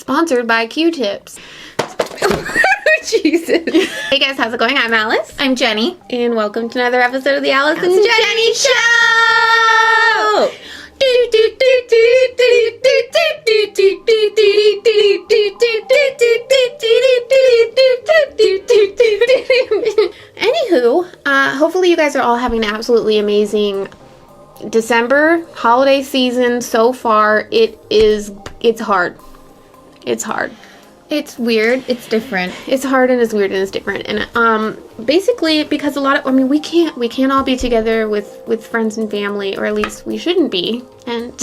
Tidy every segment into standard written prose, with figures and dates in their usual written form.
Sponsored by Q-Tips. Jesus. Hey guys, how's it going? I'm Alice. I'm Jenny. And welcome to another episode of the Alice and Jenny Show! Anywho, hopefully you guys are all having an absolutely amazing December holiday season so far. It's hard. It's hard. It's weird. It's different. It's hard and it's weird and it's different. And basically because we can't all be together with friends and family, or at least we shouldn't be. And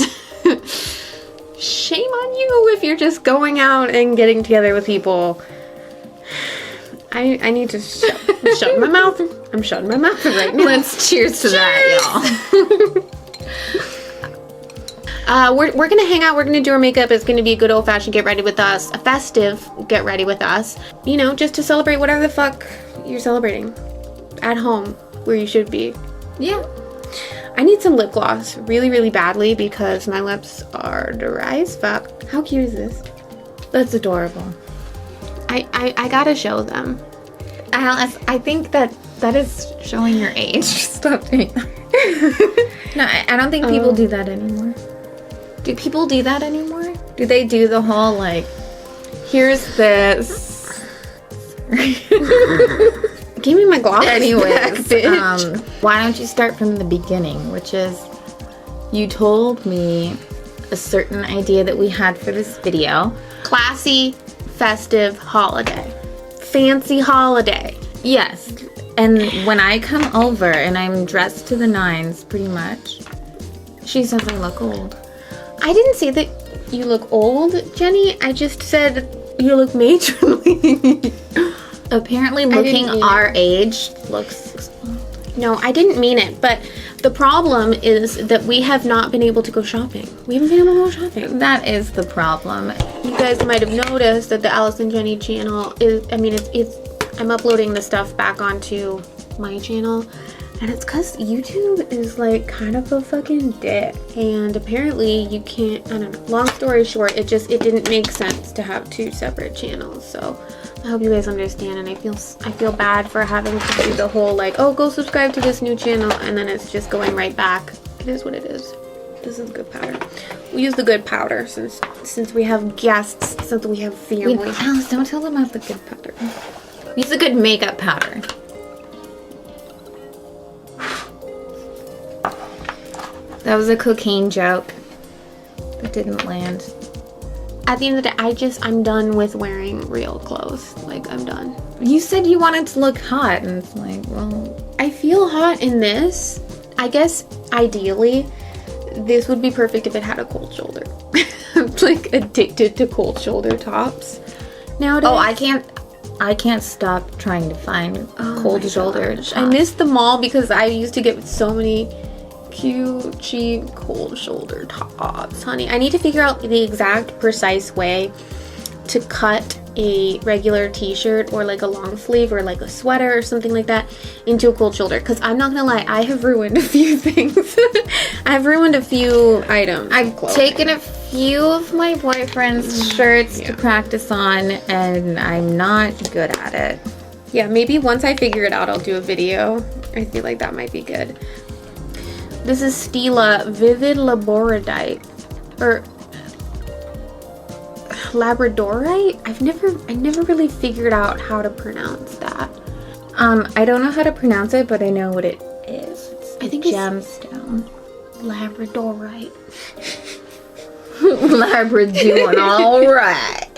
shame on you if you're just going out and getting together with people. I need to shut my mouth. I'm shutting my mouth right now. Let's cheers to that, y'all. We're gonna hang out. We're gonna do our makeup. It's gonna be a good old fashioned get ready with us, a festive get ready with us. You know, just to celebrate whatever the fuck you're celebrating at home where you should be. Yeah. I need some lip gloss really, really badly because my lips are dry as fuck. How cute is this? That's adorable. I gotta show them. Alice, I think that is showing your age. Stop doing that. No, I don't think people do that anymore. Do people do that anymore? Do they do the whole, like, here's this? Give me my gloss. Anyways, back, bitch. Why don't you start from the beginning, which is you told me a certain idea that we had for this video. Classy, festive holiday. Fancy holiday. Yes. And when I come over and I'm dressed to the nines, pretty much, she says I look old. I didn't say that you look old, Jenny. I just said you look matronly. Apparently looking our age looks... No, I didn't mean it. But the problem is that we have not been able to go shopping. We haven't been able to go shopping. That is the problem. You guys might have noticed that the Alice and Jenny channel is... I'm uploading the stuff back onto my channel. And it's because YouTube is like kind of a fucking dick. And apparently you can't, I don't know. Long story short, it didn't make sense to have two separate channels. So I hope you guys understand. And I feel bad for having to do the whole like, oh, go subscribe to this new channel. And then it's just going right back. It is what it is. This is good powder. We use the good powder since we have guests, since we have family. Alice, don't tell them about the good powder. We use the good makeup powder. That was a cocaine joke that didn't land. At the end of the day, I'm done with wearing real clothes. Like, I'm done. You said you wanted to look hot, and it's like, well... I feel hot in this. I guess, ideally, this would be perfect if it had a cold shoulder. I'm, like, addicted to cold shoulder tops nowadays. Oh, I can't stop trying to find cold shoulder tops. I miss the mall because I used to get so many... cute, cheap, cold shoulder tops, honey. I need to figure out the exact precise way to cut a regular t-shirt or like a long sleeve or like a sweater or something like that into a cold shoulder, because I'm not gonna lie, I have ruined a few things. I've ruined a few items. I've taken a few of my boyfriend's shirts to practice on, and I'm not good at it. Yeah, maybe once I figure it out, I'll do a video. I feel like that might be good. This is Stila Vivid Labradorite, or Labradorite? I never really figured out how to pronounce that. I don't know how to pronounce it, but I know what it is. I think gemstone. Labradorite. Labrador, all right.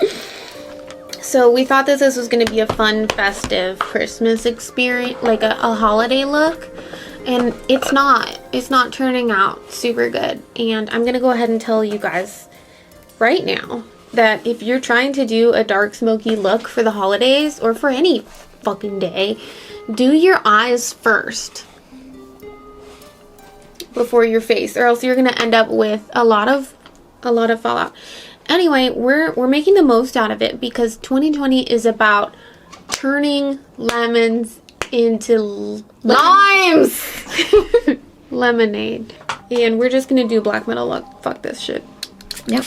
So we thought that this was going to be a fun, festive Christmas experience, like a holiday look. And it's not turning out super good. And I'm going to go ahead and tell you guys right now that if you're trying to do a dark smoky look for the holidays or for any fucking day, do your eyes first before your face, or else you're going to end up with a lot of fallout. Anyway, we're making the most out of it because 2020 is about turning lemons into limes. Lemonade. And we're just gonna do black metal look. Fuck this shit. Yep.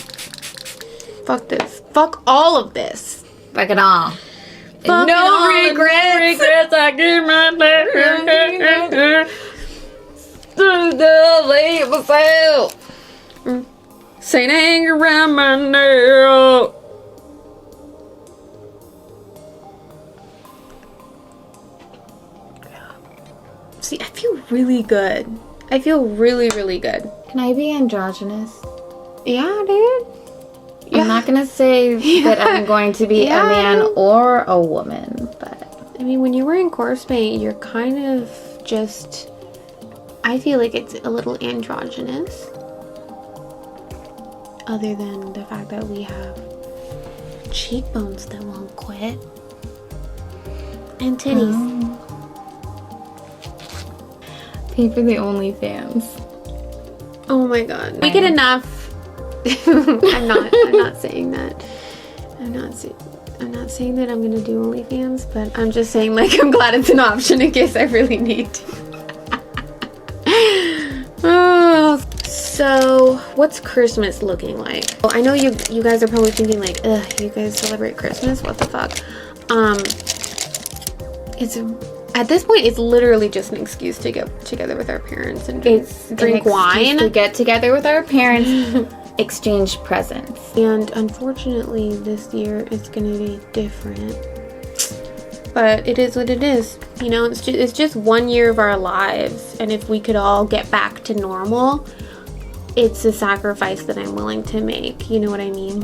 Fuck this. Fuck all of this. Fuck it all. Fuck No it all. regrets. I give my Leave myself. Saint hang around my nail. See, I feel really good. I feel really, really good. Can I be androgynous? Yeah, dude. I'm not gonna say that I'm going to be a man or a woman, but I mean, when you're wearing corpse paint, you're kind of just... I feel like it's a little androgynous. Other than the fact that we have cheekbones that won't quit. And titties. pay for the OnlyFans. Oh my god. We get enough. I'm not saying that. I'm not saying that I'm gonna do OnlyFans, but I'm just saying, like, I'm glad it's an option in case I really need to. Oh, so what's Christmas looking like? Well, I know you guys are probably thinking like, ugh, you guys celebrate Christmas? What the fuck? It's at this point, it's literally just an excuse to get together with our parents and drink wine. To get together with our parents, exchange presents. And unfortunately, this year is gonna be different. But it is what it is. You know, it's just 1 year of our lives, and if we could all get back to normal, it's a sacrifice that I'm willing to make. You know what I mean?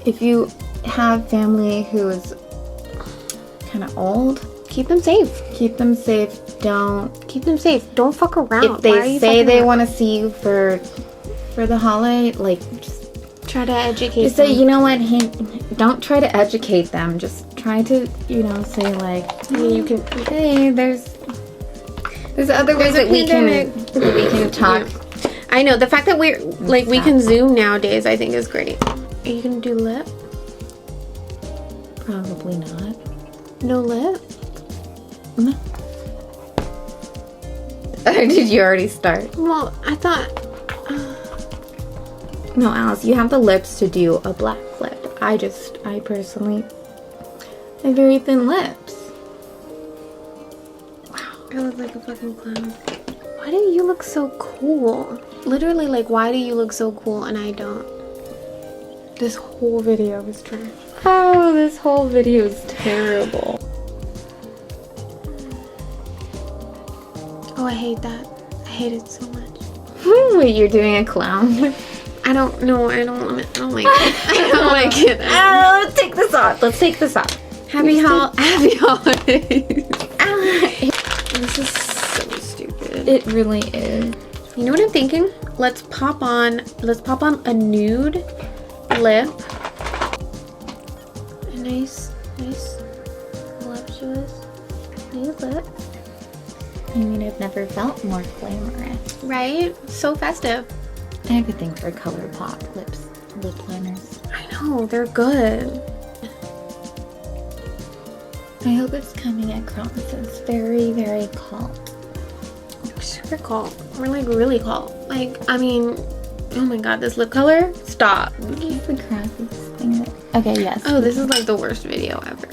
If you have family who is kind of old, keep them safe. Keep them safe. Keep them safe. Don't fuck around. If they say they want to see you for the holiday, like, just try to educate them. Say, you know what? Hey, don't try to educate them. Just try to, you know, say like, I mean, you can. Hey, there's other ways that we can talk. Yeah. I know the fact that we can Zoom nowadays, I think is great. Are you gonna do lip? Probably not. No lip? No. Did you already start? Well, I thought. No, Alice, you have the lips to do a black lip. I personally have very thin lips. Wow. I look like a fucking clown. Why do you look so cool? Literally, like, why do you look so cool and I don't? This whole video is trash. Oh, this whole video is terrible. Oh, I hate that. I hate it so much. Wait, you're doing a clown? I don't know. I don't like it. I don't like it. Let's take this off. Let's take this off. Happy holidays. This is so stupid. It really is. You know what I'm thinking? Let's pop on a nude lip. A nice voluptuous nude lip. I mean, I've never felt more glamorous. Right? So festive. I have a thing for color pop lip liners. I know, they're good. I hope it's coming across as very, very cult. Super cult. We're like really cult. Like, I mean, oh my god, this lip color? Stop. It's the craziest thing. Okay, yes. Oh, this is like the worst video ever.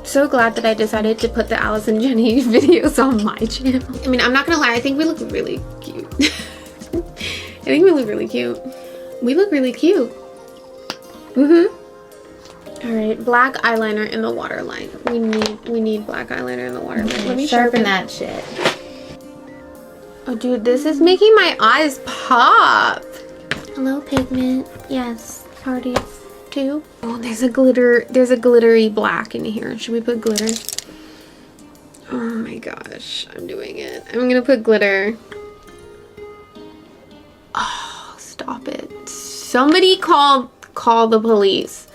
So glad that I decided to put the Alice and Jenny videos on my channel. I mean, I'm not gonna lie, I think we look really cute. I think we look really cute. We look really cute. Alright, black eyeliner in the waterline. We need black eyeliner in the waterline. Let me sharpen that shit. Oh dude, this is making my eyes pop. Hello, pigment. Yes, parties too. Oh, there's a glittery black in here. Should we put glitter? Oh my gosh, I'm doing it. I'm gonna put glitter. Oh, stop it. Somebody call the police.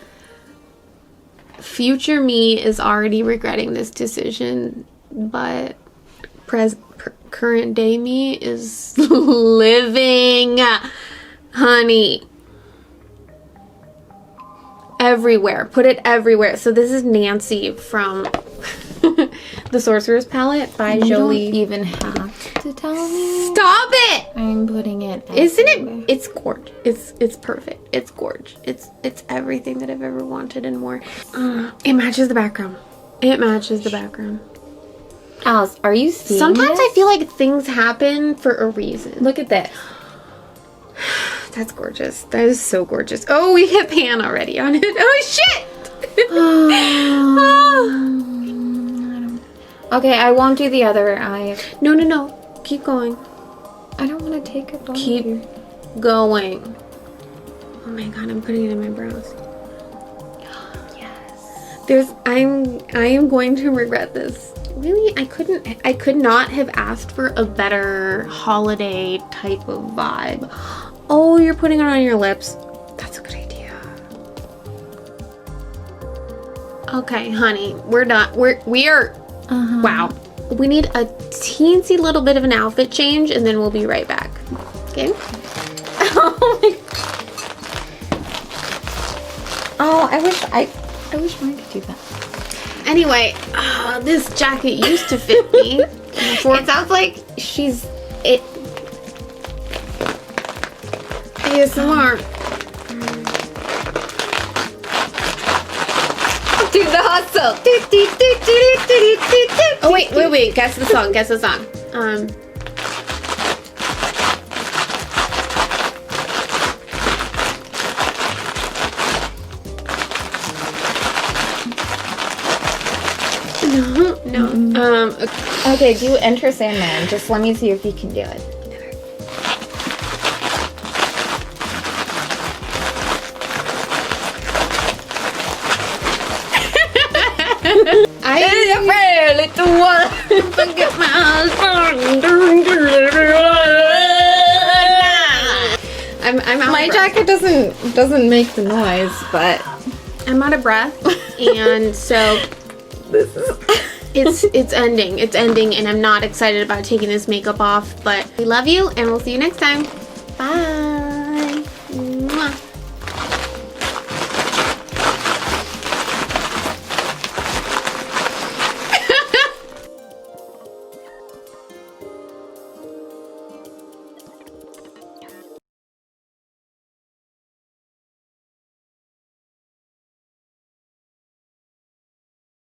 Future me is already regretting this decision, but current day me is living, honey. Everywhere. Put it everywhere. So this is Nancy from the Sorcerer's Palette by You Jolie. don't even have to tell me. Stop it! I'm putting it. Isn't everywhere. it? It's gorgeous. It's perfect. It's gorgeous. It's everything that I've ever wanted and more. It matches the background. It matches the background. Alice, are you seeing Sometimes this? I feel like things happen for a reason. Look at this. That's gorgeous. That is so gorgeous. Oh, we hit pan already on it. Oh shit! Okay, I won't do the other eye. No. Keep going. I don't want to take it off. Keep going. Oh my god, I'm putting it in my brows. Yes. I am going to regret this. Really, I could not have asked for a better holiday type of vibe. Oh, you're putting it on your lips. That's a good idea. Okay, honey, we're done. We are. Wow. We need a teensy little bit of an outfit change, and then we'll be right back. Okay. Oh, I wish mine could do that. Anyway, this jacket used to fit me. It sounds like she's it. ASMR. Do the hustle. Oh wait. Guess the song. No. Okay, do Enter Sandman. Just let me see if you can do it. I'm out My of breath. jacket doesn't make the noise, but I'm out of breath, and so it's ending. It's ending, and I'm not excited about taking this makeup off. But we love you, and we'll see you next time. Bye.